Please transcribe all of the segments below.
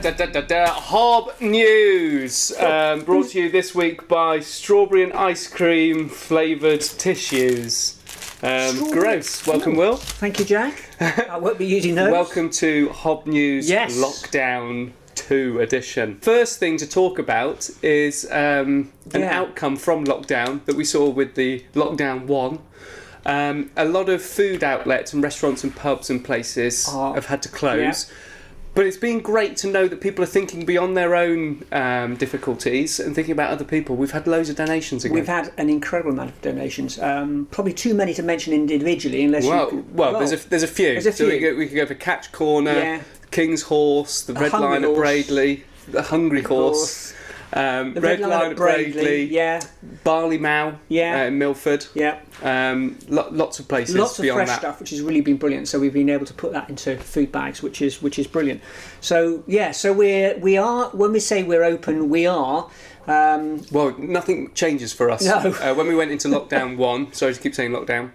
HoBNews, brought to you this week by strawberry and ice cream flavoured tissues. Gross. Welcome, Will. Thank you, Jack. I won't be using those. Welcome to HoBNews Yes. Lockdown 2 edition. First thing to talk about is an outcome from lockdown that we saw with the Lockdown 1. A lot of food outlets and restaurants and pubs and places have had to close. Yeah. But it's been great to know that people are thinking beyond their own difficulties and thinking about other people. We've had loads of donations again. We've had an incredible amount of donations. Probably too many to mention individually, unless there's a few. So we could go for Catch Corner, King's Horse, the Red Line at Bradley, the Hungry Horse. The Red Line at Bradley, Barley Mow in Milford, lots of places. Lots of beyond fresh that. stuff, which has really been brilliant. So we've been able to put that into food bags, which is brilliant. So so we are when we say we're open, we are. Well, nothing changes for us. No. When we went into lockdown 1, sorry to keep saying lockdown,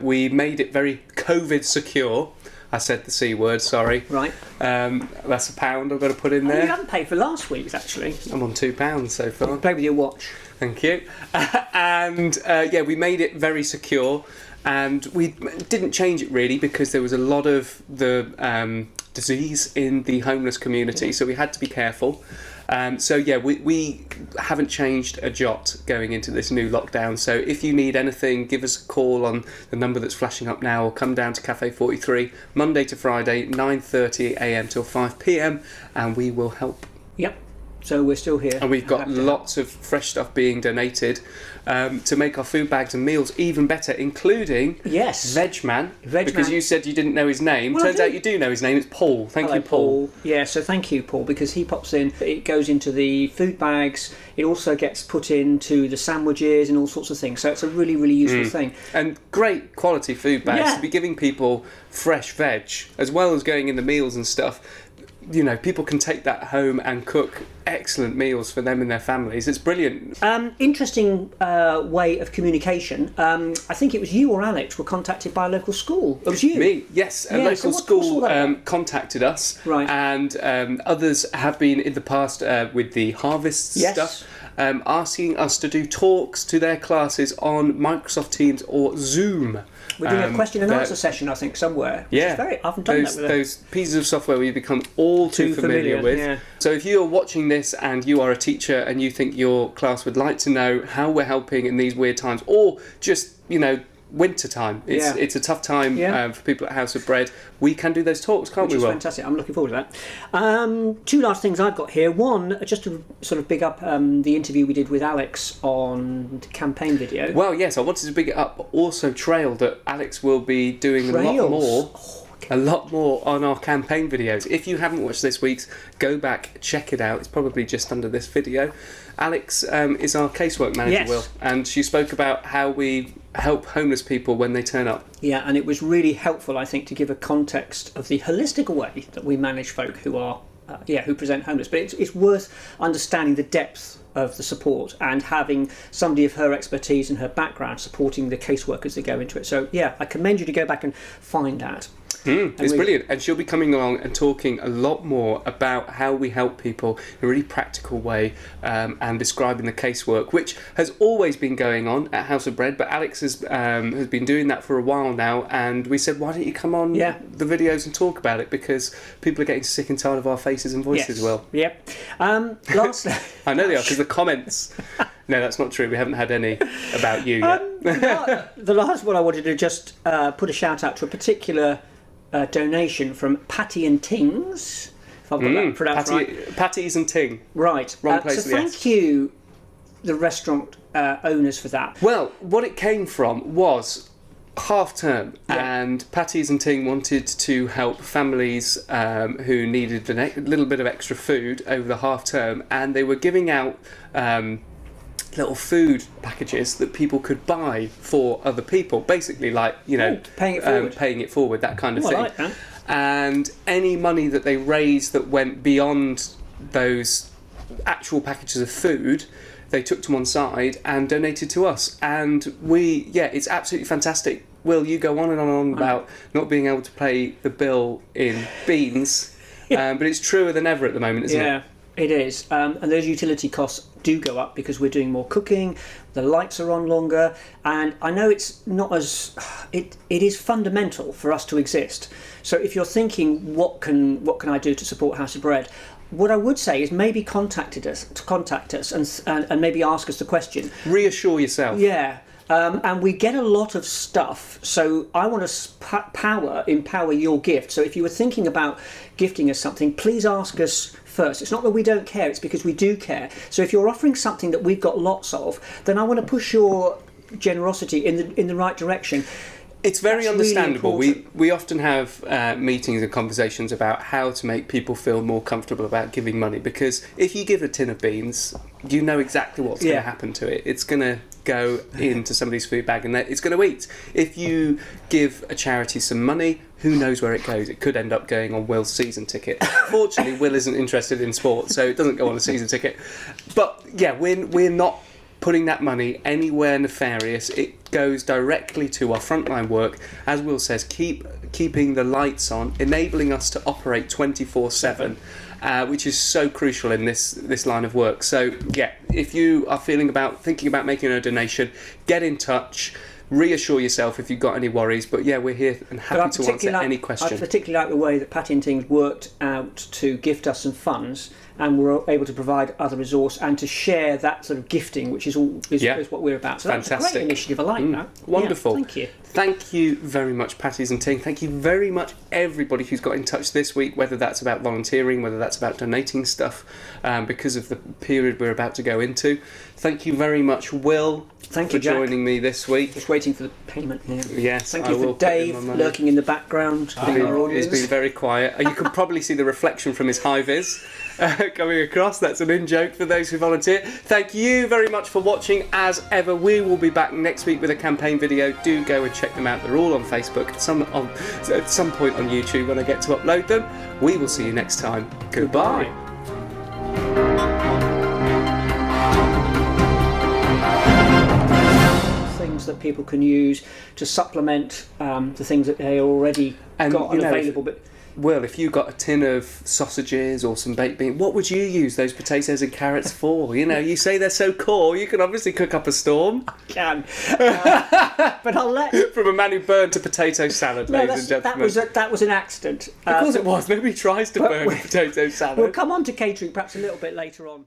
we made it very COVID secure. I said the C word, sorry. Right. That's £1 I've got to put in there. You haven't paid for last week's, actually. I'm on £2 so far. Play with your watch. Thank you. And we made it very secure, and we didn't change it really because there was a lot of the disease in the homeless community, so we had to be careful. We haven't changed a jot going into this new lockdown. So if you need anything, give us a call on the number that's flashing up now, or come down to Cafe 43 Monday to Friday, 9:30am till 5pm, and we will help. Yep. So we're still here. And we've got lots of fresh stuff being donated to make our food bags and meals even better, including Vegman. Because you said you didn't know his name. Well, turns out you do know his name. It's Paul. Thank you, Paul. Yeah, so thank you, Paul, because he pops in. It goes into the food bags. It also gets put into the sandwiches and all sorts of things. So it's a really, really useful thing. And great quality food bags to be giving people fresh veg, as well as going in the meals and stuff. You know, people can take that home and cook excellent meals for them and their families. It's brilliant. Interesting way of communication. I think it was you or Alex were contacted by a local school. It was you. Me, yes. A local school contacted us. Right. And others have been in the past with the harvest stuff. Asking us to do talks to their classes on Microsoft Teams or Zoom. We're doing a question and answer session, I think, somewhere. I haven't done that with those pieces of software we become all too familiar with. Yeah. So if you're watching this and you are a teacher and you think your class would like to know how we're helping in these weird times, or just, winter time. It's a tough time for people at House of Bread. We can do those talks, can't we, Will? Which is fantastic. I'm looking forward to that. Two last things I've got here. One, just to sort of big up the interview we did with Alex on the campaign video. Well, yes, I wanted to big it up, but also trail that Alex will be doing a lot more on our campaign videos. If you haven't watched this week's, go back, check it out. It's probably just under this video. Alex is our casework manager, Will, and she spoke about how we help homeless people when they turn up. Yeah, and it was really helpful, I think, to give a context of the holistic way that we manage folk who are who present homeless. But it's worth understanding the depth of the support and having somebody of her expertise and her background supporting the caseworkers that go into it. So I commend you to go back and find that. It's brilliant, and she'll be coming along and talking a lot more about how we help people in a really practical way, and describing the casework, which has always been going on at House of Bread, but Alex has been doing that for a while now, and we said, why don't you come on the videos and talk about it, because people are getting sick and tired of our faces and voices. Well, yep. Last I know they are, because the comments no, that's not true. We haven't had any about you yet. The last one I wanted to just put a shout out to a particular donation from Patty and Tings, if I've got that pronounced right. Patties and Ting. Right. Wrong place. So thank you, the restaurant owners, for that. Well, what it came from was half term, and Patties and Ting wanted to help families who needed a little bit of extra food over the half term, and they were giving out little food packages that people could buy for other people, basically like paying it forward, that kind of thing. I like that. And any money that they raised that went beyond those actual packages of food, they took to one side and donated to us. And it's absolutely fantastic. Will, you go on and on about not being able to pay the bill in beans. But it's truer than ever at the moment, isn't it? Yeah, it is. And those utility costs do go up because we're doing more cooking, the lights are on longer, and I know it's not as... It is fundamental for us to exist. So if you're thinking, what can I do to support House of Bread? What I would say is maybe contact us and maybe ask us the question. Reassure yourself. Yeah. And we get a lot of stuff, so I want to empower your gift. So if you were thinking about gifting us something, please ask us first. It's not that we don't care, it's because we do care. So if you're offering something that we've got lots of, then I want to push your generosity in the right direction. It's very That's understandable. really We often have meetings and conversations about how to make people feel more comfortable about giving money, because if you give a tin of beans, you know exactly what's going to happen to it. It's going to go into somebody's food bag and it's going to eat. If you give a charity some money, who knows where it goes? It could end up going on Will's season ticket. Fortunately, Will isn't interested in sport, so it doesn't go on a season ticket. But yeah, we're not putting that money anywhere nefarious. It goes directly to our frontline work, as Will says, keeping the lights on, enabling us to operate 24/7, which is so crucial in this line of work. So yeah, if you are thinking about making a donation, get in touch. Reassure yourself if you've got any worries, but yeah, we're here and happy to answer any question. I particularly like the way that Patty and Ting worked out to gift us some funds, and we're able to provide other resource and to share that sort of gifting, which is what we're about. So that's a great initiative. I like that. Wonderful. Yeah, thank you. Thank you very much, Patties and Ting. Thank you very much, everybody who's got in touch this week, whether that's about volunteering, whether that's about donating stuff, because of the period we're about to go into. Thank you very much, Will. Thank you, for Jack. Joining me this week. Just waiting for the payment here. Yes, thank you for Dave lurking in the background. He's been very quiet. You can probably see the reflection from his high vis coming across. That's an in-joke for those who volunteer. Thank you very much for watching. As ever, we will be back next week with a campaign video. Do go and check them out. They're all on Facebook, at some point on YouTube when I get to upload them. We will see you next time. Goodbye. Things that people can use to supplement the things that they already got unavailable. But Will, if you got a tin of sausages or some baked beans, what would you use those potatoes and carrots for? You say they're so core, you can obviously cook up a storm. I can. But I'll let... From a man who burned a potato salad, ladies and gentlemen. That was an accident. Of course it was. Nobody tries to burn a potato salad. We'll come on to catering perhaps a little bit later on.